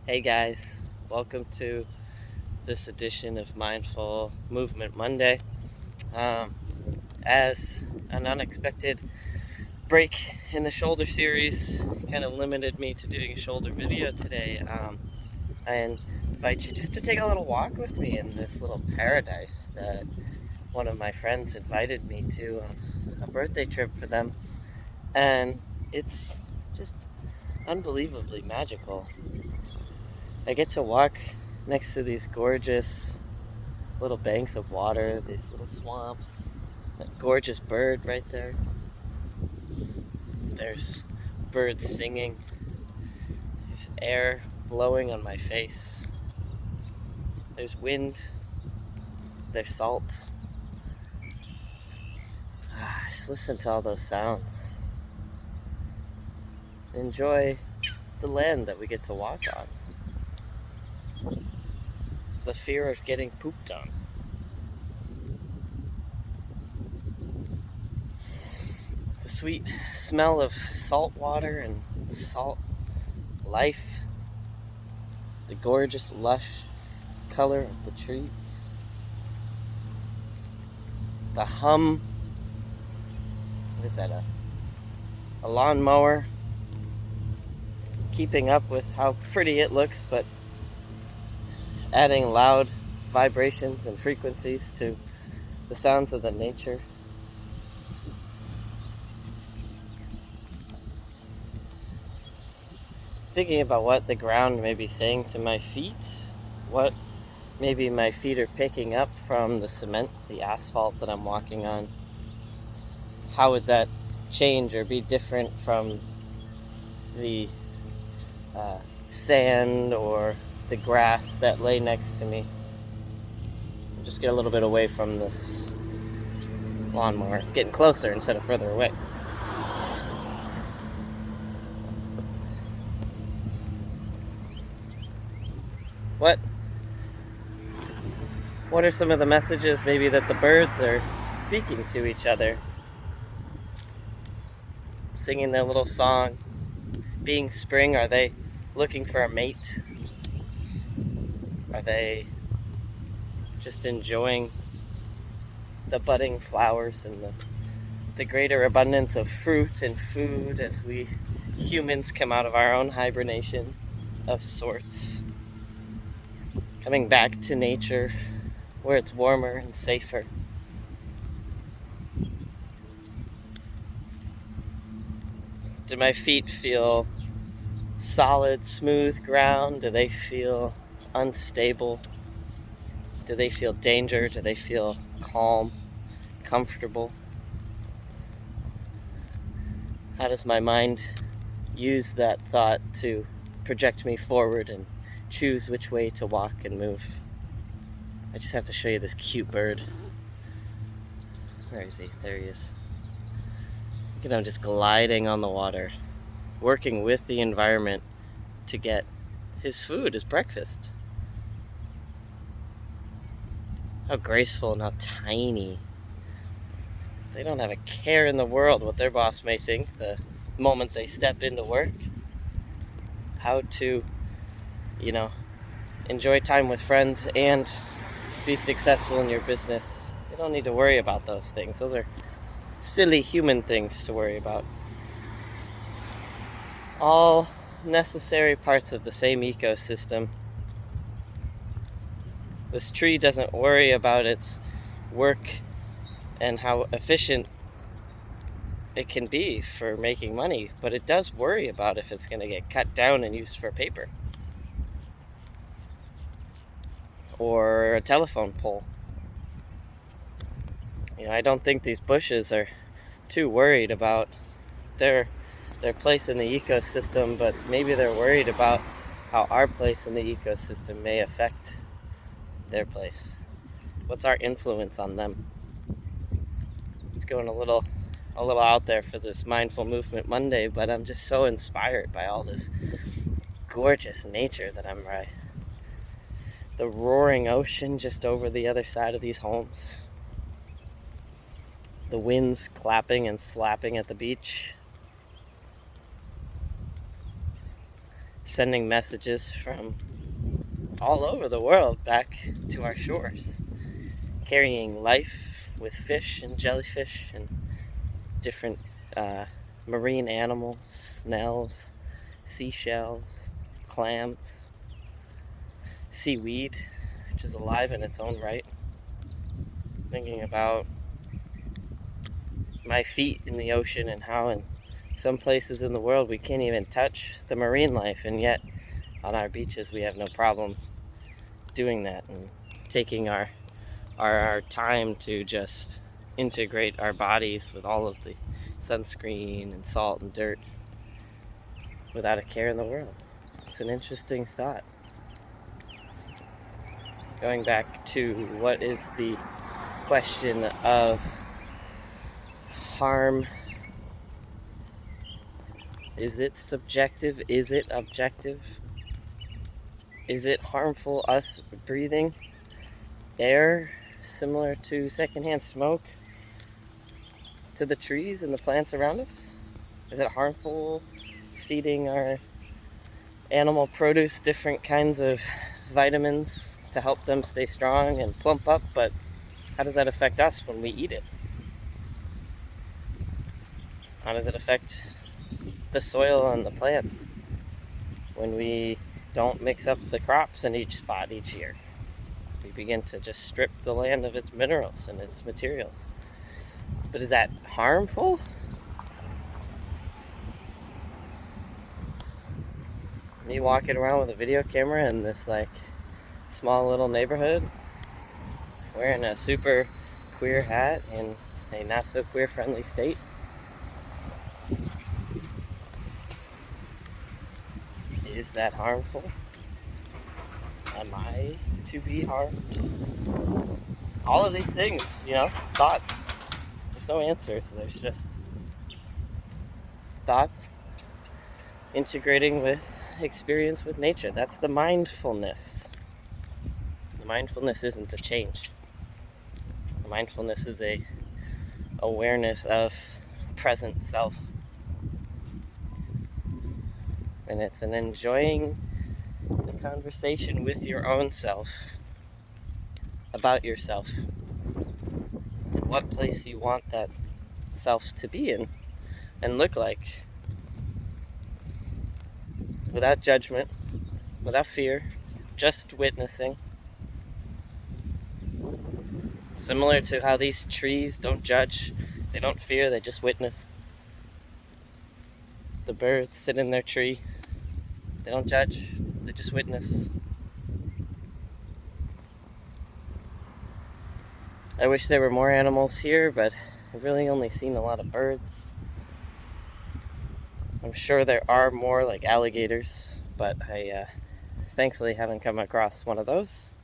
Hey guys, welcome to this edition of Mindful Movement Monday. Um, as an unexpected break in the shoulder series kind of limited me to doing a shoulder video today, I invite you just to take a little walk with me in this little paradise that one of my friends invited me to on a birthday trip for them, and it's just unbelievably magical. I get to walk next to these gorgeous little banks of water, these little swamps, that gorgeous bird right there. There's birds singing, there's air blowing on my face, there's wind, there's salt. Just listen to all those sounds. Enjoy the land that we get to walk on. The fear of getting pooped on. The sweet smell of salt water and salt life. The gorgeous, lush color of the trees. The hum. What is that? A lawnmower. Keeping up with how pretty it looks, but adding loud vibrations and frequencies to the sounds of the nature. Thinking about what the ground may be saying to my feet, what maybe my feet are picking up from the cement, the asphalt that I'm walking on. How would that change or be different from the sand or the grass that lay next to me? I'll just get a little bit away from this lawnmower, getting closer instead of further away. What are some of the messages maybe that the birds are speaking to each other? Singing their little song. Being spring, are they looking for a mate? Are they just enjoying the budding flowers and the greater abundance of fruit and food as we humans come out of our own hibernation of sorts? Coming back to nature where it's warmer and safer. Do my feet feel solid, smooth ground? Do they feel unstable? Do they feel danger? Do they feel calm, comfortable? How does my mind use that thought to project me forward and choose which way to walk and move? I just have to show you this cute bird. Where is he? There he is. Look at him just gliding on the water, working with the environment to get his food, his breakfast. How graceful and how tiny. They don't have a care in the world what their boss may think the moment they step into work. How to, enjoy time with friends and be successful in your business. You don't need to worry about those things. Those are silly human things to worry about. All necessary parts of the same ecosystem. This tree doesn't worry about its work and how efficient it can be for making money, but it does worry about if it's going to get cut down and used for paper or a telephone pole. I don't think these bushes are too worried about their place in the ecosystem, but maybe they're worried about how our place in the ecosystem may affect their place. What's our influence on them? It's going a little out there for this Mindful Movement Monday, but I'm just so inspired by all this gorgeous nature that I'm right. The roaring ocean just over the other side of these homes. The winds clapping and slapping at the beach. sending messages from all over the world back to our shores, carrying life with fish and jellyfish and different marine animals, snails, seashells, clams, seaweed, which is alive in its own right. Thinking about my feet in the ocean and how in some places in the world we can't even touch the marine life, and yet on our beaches we have no problem doing that and taking our time to just integrate our bodies with all of the sunscreen and salt and dirt without a care in the world. It's an interesting thought. Going back to what is the question of harm, is it subjective? Is it objective? Is it harmful, us breathing air similar to secondhand smoke to the trees and the plants around us? Is it harmful feeding our animal produce different kinds of vitamins to help them stay strong and plump up? But how does that affect us when we eat it? How does it affect the soil and the plants when we don't mix up the crops in each spot each year? We begin to just strip the land of its minerals and its materials. But is that harmful? Me walking around with a video camera in this like small little neighborhood, wearing a super queer hat in a not so queer friendly state. Is that harmful? Am I to be harmed? All of these things, thoughts. There's no answers. There's just thoughts integrating with experience with nature. That's the mindfulness. The mindfulness isn't a change. The mindfulness is a awareness of present self. And it's an enjoying the conversation with your own self about yourself and what place you want that self to be in and look like, without judgment, without fear, just witnessing. Similar to how these trees don't judge, they don't fear, they just witness. The birds sit in their tree, they don't judge, they just witness. I wish there were more animals here, but I've really only seen a lot of birds. I'm sure there are more, like alligators, but I thankfully haven't come across one of those.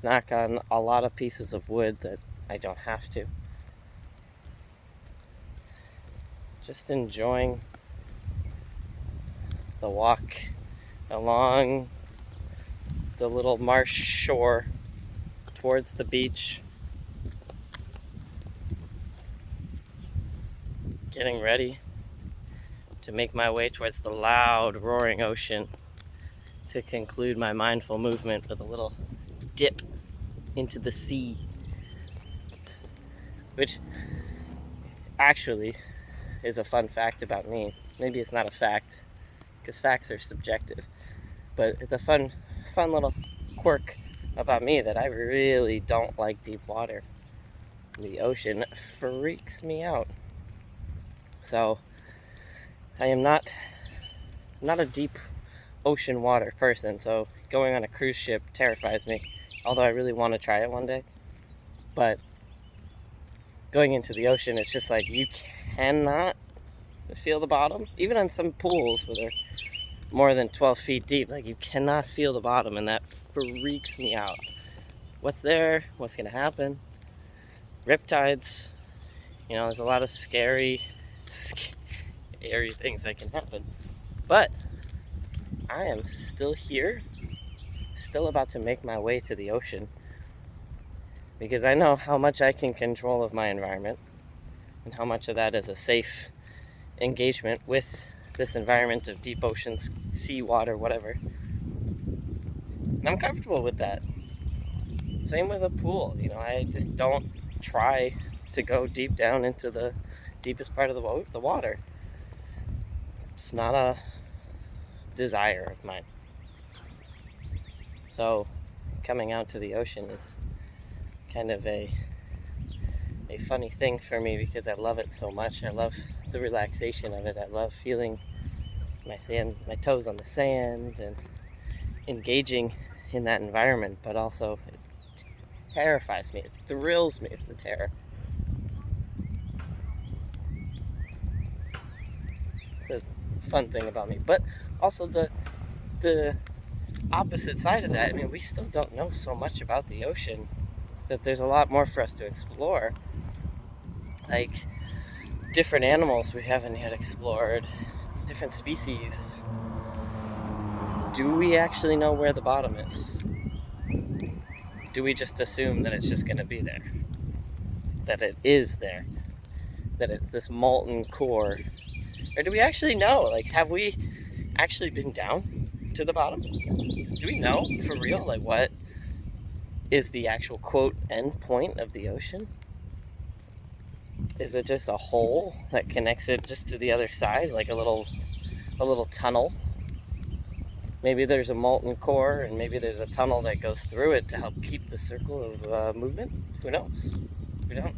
Knock on a lot of pieces of wood that I don't have to. Just enjoying the walk along the little marsh shore towards the beach. Getting ready to make my way towards the loud, roaring ocean to conclude my mindful movement with a little dip into the sea, which actually is a fun fact about me. Maybe it's not a fact, because facts are subjective, but it's a fun little quirk about me that I really don't like deep water. The ocean freaks me out. So I am not a deep ocean water person, so going on a cruise ship terrifies me, although I really want to try it one day. But going into the ocean, it's just like you cannot feel the bottom. Even on some pools where they're more than 12 feet deep, like you cannot feel the bottom, and that freaks me out. What's there? What's gonna happen? Riptides, there's a lot of scary things that can happen. But I am still here, still about to make my way to the ocean, because I know how much I can control of my environment and how much of that is a safe engagement with this environment of deep ocean, sea water, whatever. And I'm comfortable with that. Same with a pool. I just don't try to go deep down into the deepest part of the water. It's not a desire of mine. So coming out to the ocean is kind of a funny thing for me because I love it so much. I love the relaxation of it. I love feeling my toes on the sand and engaging in that environment, but also it terrifies me. It thrills me, the terror. It's a fun thing about me. But also the opposite side of that, we still don't know so much about the ocean, that there's a lot more for us to explore. Like different animals we haven't yet explored, different species. Do we actually know where the bottom is? Do we just assume that it's just going to be there? That it is there? That it's this molten core? Or do we actually know? Like, have we actually been down to the bottom? Do we know for real, like, what is the actual quote end point of the ocean? Is it just a hole that connects it just to the other side, like a little tunnel? Maybe there's a molten core, and maybe there's a tunnel that goes through it to help keep the circle of movement. Who knows? We don't.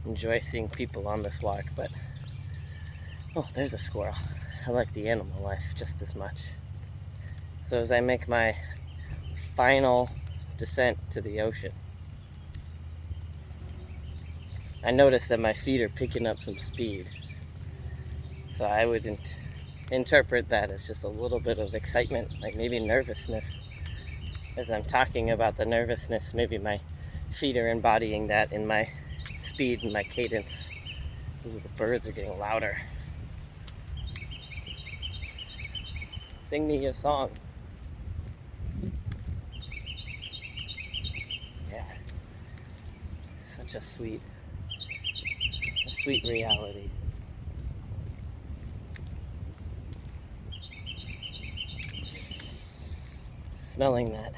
Enjoy seeing people on this walk, but oh, there's a squirrel. I like the animal life just as much. So as I make my final descent to the ocean, I notice that my feet are picking up some speed. So I would interpret that as just a little bit of excitement, like maybe nervousness. As I'm talking about the nervousness, maybe my feet are embodying that in my speed and my cadence. Ooh, the birds are getting louder. Sing me a song. Yeah. Such a sweet reality. Smelling that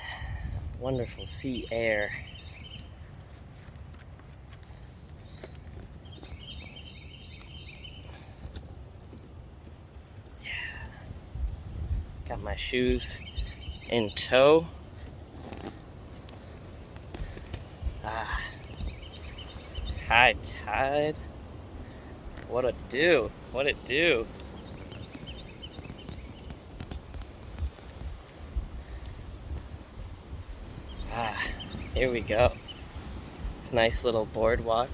wonderful sea air. Yeah. Got my shoes in tow. High tide. What it do? Here we go. It's a nice little boardwalk.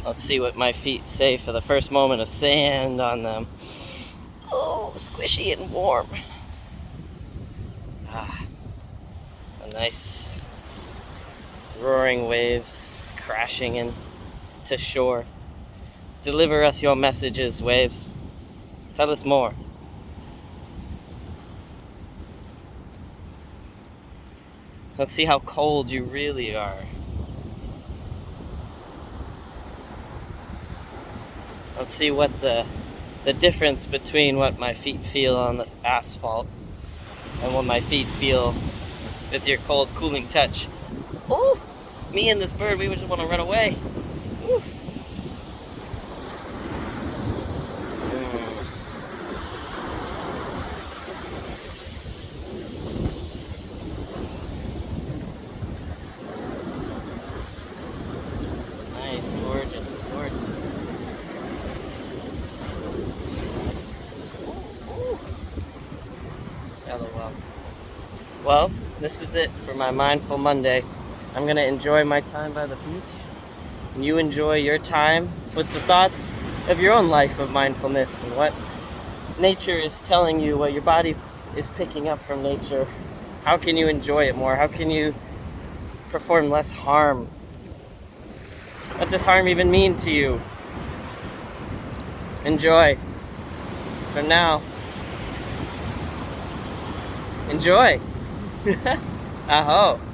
Let's see what my feet say for the first moment of sand on them. Oh, squishy and warm. A nice roaring waves crashing into shore. Deliver us your messages, waves. Tell us more. Let's see how cold you really are. Let's see what the difference between what my feet feel on the asphalt and what my feet feel with your cold, cooling touch. Oh, me and this bird, we would just want to run away. Ooh. Nice, gorgeous. Well, this is it for my Mindful Monday. I'm going to enjoy my time by the beach, and you enjoy your time with the thoughts of your own life of mindfulness and what nature is telling you, what your body is picking up from nature. How can you enjoy it more? How can you perform less harm? What does harm even mean to you? Enjoy. For now. Enjoy. Aho.